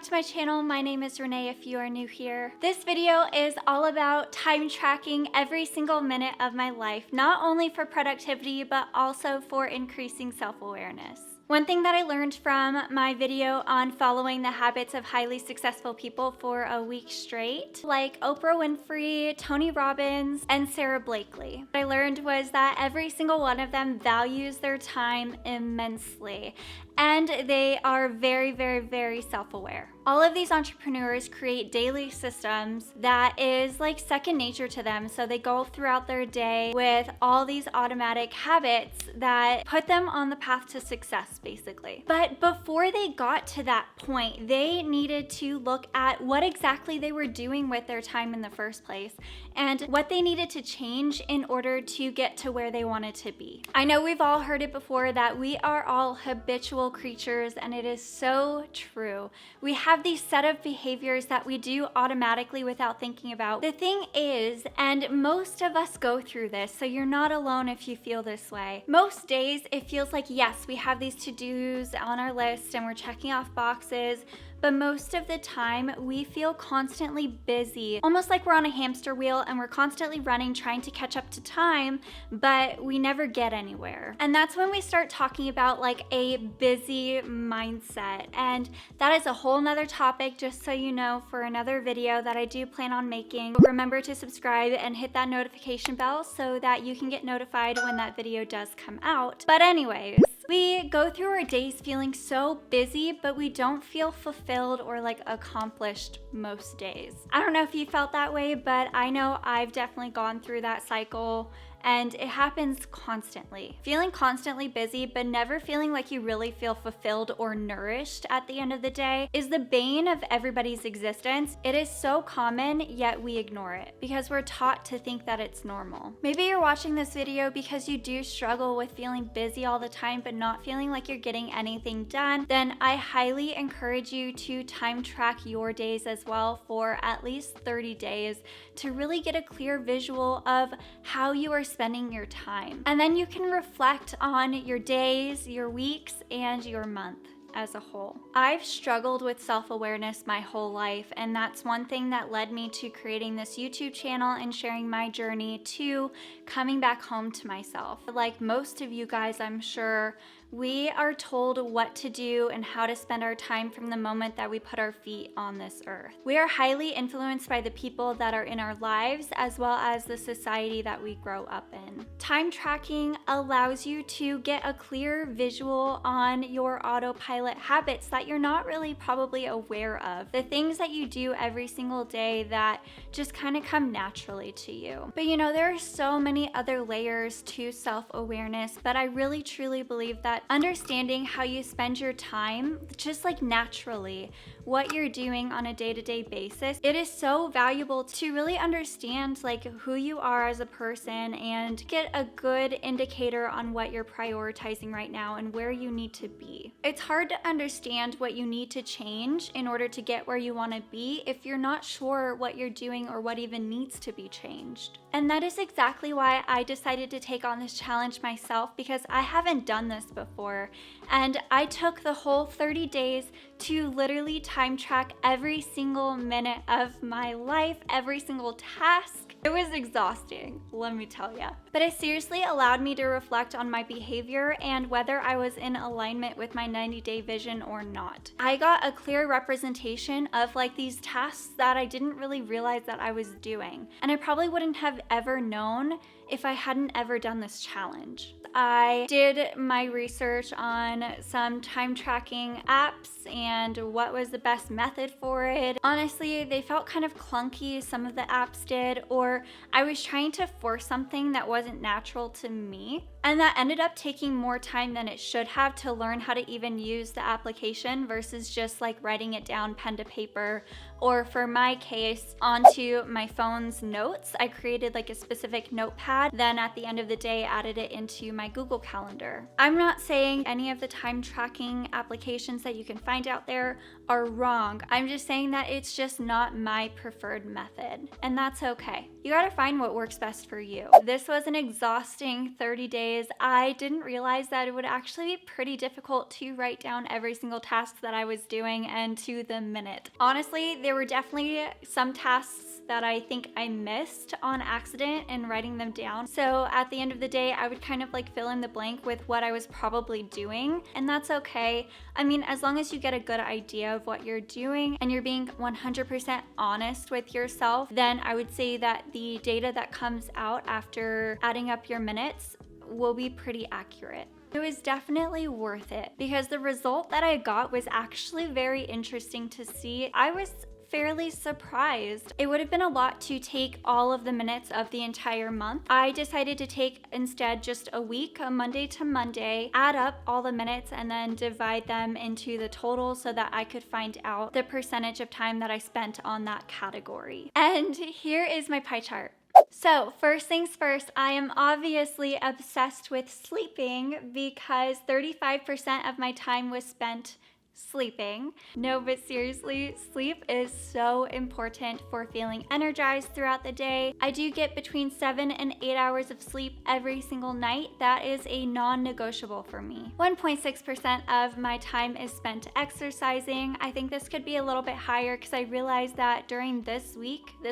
back to my channel. My name is Renee if you are new here. This video is all about time tracking every single minute of my life, not only for productivity, but also for increasing self-awareness. One thing that I learned from my video on following the habits of highly successful people for a week straight, like Oprah Winfrey, Tony Robbins, and Sarah Blakely, what I learned was that every single one of them values their time immensely, and they are very, very, very self-aware. All of these entrepreneurs create daily systems that is like second nature to them. So they go throughout their day with all these automatic habits that put them on the path to success, basically. But before they got to that point, they needed to look at what exactly they were doing with their time in the first place and what they needed to change in order to get to where they wanted to be. I know we've all heard it before that we are all habitual creatures, and it is so true. We have these set of behaviors that we do automatically without thinking about. The thing is, and most of us go through this, so you're not alone if you feel this way. Most days it feels like, yes, we have these to-dos on our list and we're checking off boxes, but most of the time we feel constantly busy, almost like we're on a hamster wheel and we're constantly running, trying to catch up to time, but we never get anywhere. And that's when we start talking about like a busy mindset. And that is a whole nother topic, just so you know, for another video that I do plan on making. Remember to subscribe and hit that notification bell so that you can get notified when that video does come out. But anyways, we go through our days feeling so busy, but we don't feel fulfilled or like accomplished most days. I don't know if you felt that way, but I know I've definitely gone through that cycle. And it happens constantly. Feeling constantly busy, but never feeling like you really feel fulfilled or nourished at the end of the day is the bane of everybody's existence. It is so common, yet we ignore it because we're taught to think that it's normal. Maybe you're watching this video because you do struggle with feeling busy all the time, but not feeling like you're getting anything done. Then I highly encourage you to time track your days as well for at least 30 days to really get a clear visual of how you are spending your time. And then you can reflect on your days, your weeks, and your month as a whole. I've struggled with self-awareness my whole life, and that's one thing that led me to creating this YouTube channel and sharing my journey to coming back home to myself. Like most of you guys, I'm sure, we are told what to do and how to spend our time from the moment that we put our feet on this earth. We are highly influenced by the people that are in our lives as well as the society that we grow up in. Time tracking allows you to get a clear visual on your autopilot habits that you're not really probably aware of. The things that you do every single day that just kind of come naturally to you. But you know, there are so many other layers to self-awareness, but I really truly believe that understanding how you spend your time, just like naturally, what you're doing on a day-to-day basis, it is so valuable to really understand like who you are as a person and get a good indicator on what you're prioritizing right now and where you need to be. It's hard to understand what you need to change in order to get where you want to be if you're not sure what you're doing or what even needs to be changed. And that is exactly why I decided to take on this challenge myself, because I haven't done this before. And I took the whole 30 days to literally time track every single minute of my life, every single task. It was exhausting, let me tell ya. But it seriously allowed me to reflect on my behavior and whether I was in alignment with my 90-day vision or not. I got a clear representation of like these tasks that I didn't really realize that I was doing. And I probably wouldn't have ever known if I hadn't ever done this challenge. I did my research on some time tracking apps and what was the best method for it. Honestly, they felt kind of clunky, some of the apps did, or I was trying to force something that wasn't natural to me. And that ended up taking more time than it should have to learn how to even use the application versus just like writing it down pen to paper or for my case, onto my phone's notes. I created like a specific notepad, then at the end of the day added it into my Google Calendar. I'm not saying any of the time tracking applications that you can find out there are wrong. I'm just saying that it's just not my preferred method, and that's okay. You gotta find what works best for you. This was an exhausting 30 days. I didn't realize that it would actually be pretty difficult to write down every single task that I was doing and to the minute. Honestly, there were definitely some tasks that I think I missed on accident in writing them down. So at the end of the day, I would kind of like fill in the blank with what I was probably doing, and that's okay. I mean, as long as you get a good idea of what you're doing and you're being 100% honest with yourself, then I would say that the data that comes out after adding up your minutes will be pretty accurate. It was definitely worth it because the result that I got was actually very interesting to see. I was fairly surprised. It would have been a lot to take all of the minutes of the entire month. I decided to take instead just a week, a Monday to Monday, add up all the minutes and then divide them into the total so that I could find out the percentage of time that I spent on that category. And here is my pie chart. So first things first, I am obviously obsessed with sleeping because 35% of my time was spent sleeping. No, but seriously, sleep is so important for feeling energized throughout the day. I do get between 7 and 8 hours of sleep every single night. That is a non-negotiable for me. 1.6% of my time is spent exercising. I think this could be a little bit higher because I realized that during this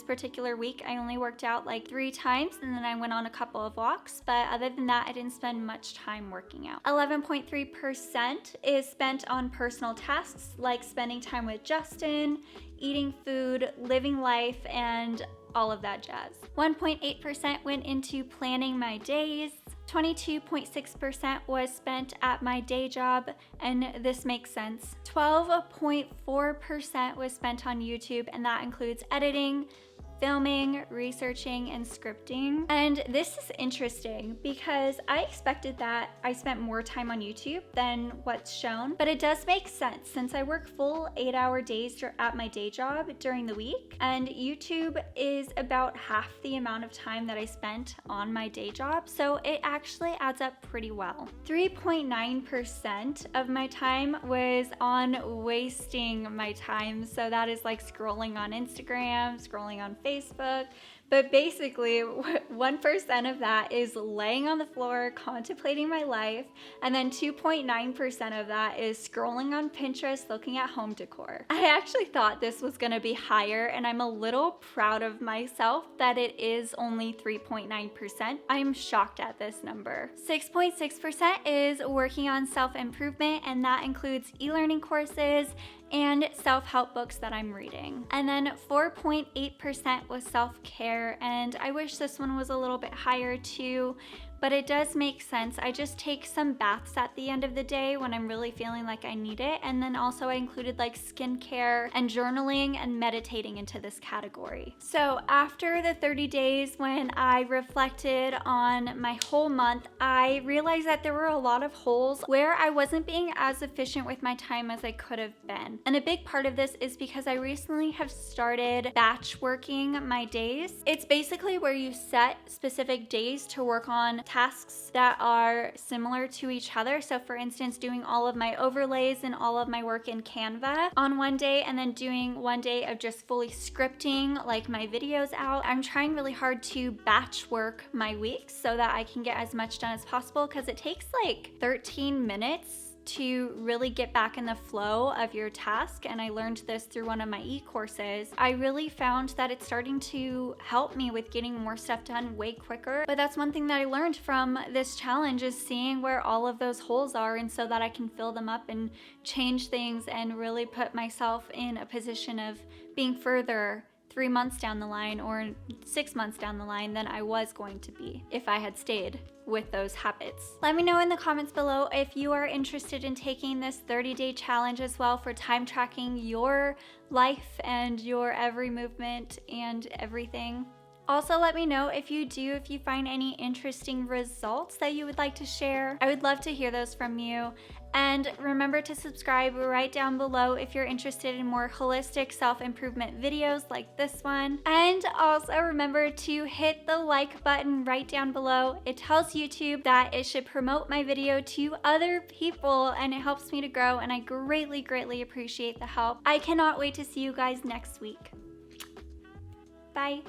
particular week, I only worked out like 3 times and then I went on a couple of walks, but other than that, I didn't spend much time working out. 11.3% is spent on personal tasks like spending time with Justin, eating food, living life, and all of that jazz. 1.8% went into planning my days. 22.6% was spent at my day job, and this makes sense. 12.4% was spent on YouTube, and that includes editing, filming, researching, and scripting. And this is interesting because I expected that I spent more time on YouTube than what's shown, but it does make sense since I work full 8-hour days at my day job during the week, and YouTube is about half the amount of time that I spent on my day job, so it actually adds up pretty well. 3.9% of my time was on wasting my time, so that is like scrolling on Instagram, scrolling on Facebook, but basically 1% of that is laying on the floor contemplating my life, and then 2.9% of that is scrolling on Pinterest looking at home decor. I actually thought this was going to be higher, and I'm a little proud of myself that it is only 3.9%. I'm shocked at this number. 6.6% is working on self-improvement, and that includes e-learning courses and self-help books that I'm reading. And then 4.8% was self-care, and I wish this one was a little bit higher too, but it does make sense. I just take some baths at the end of the day when I'm really feeling like I need it, and then also I included like skincare and journaling and meditating into this category. So after the 30 days when I reflected on my whole month, I realized that there were a lot of holes where I wasn't being as efficient with my time as I could have been. And a big part of this is because I recently have started batch working my days. It's basically where you set specific days to work on tasks that are similar to each other. So for instance, doing all of my overlays and all of my work in Canva on one day, and then doing one day of just fully scripting like my videos out. I'm trying really hard to batch work my weeks so that I can get as much done as possible, because it takes like 13 minutes to really get back in the flow of your task, and I learned this through one of my e-courses. I really found that it's starting to help me with getting more stuff done way quicker. But that's one thing that I learned from this challenge, is seeing where all of those holes are, and so that I can fill them up and change things and really put myself in a position of being further 3 months down the line or 6 months down the line than I was going to be if I had stayed with those habits. Let me know in the comments below if you are interested in taking this 30-day challenge as well for time tracking your life and your every movement and everything. Also, let me know if you find any interesting results that you would like to share. I would love to hear those from you. And remember to subscribe right down below if you're interested in more holistic self-improvement videos like this one. And also remember to hit the like button right down below. It tells YouTube that it should promote my video to other people, and it helps me to grow, and I greatly, greatly appreciate the help. I cannot wait to see you guys next week. Bye.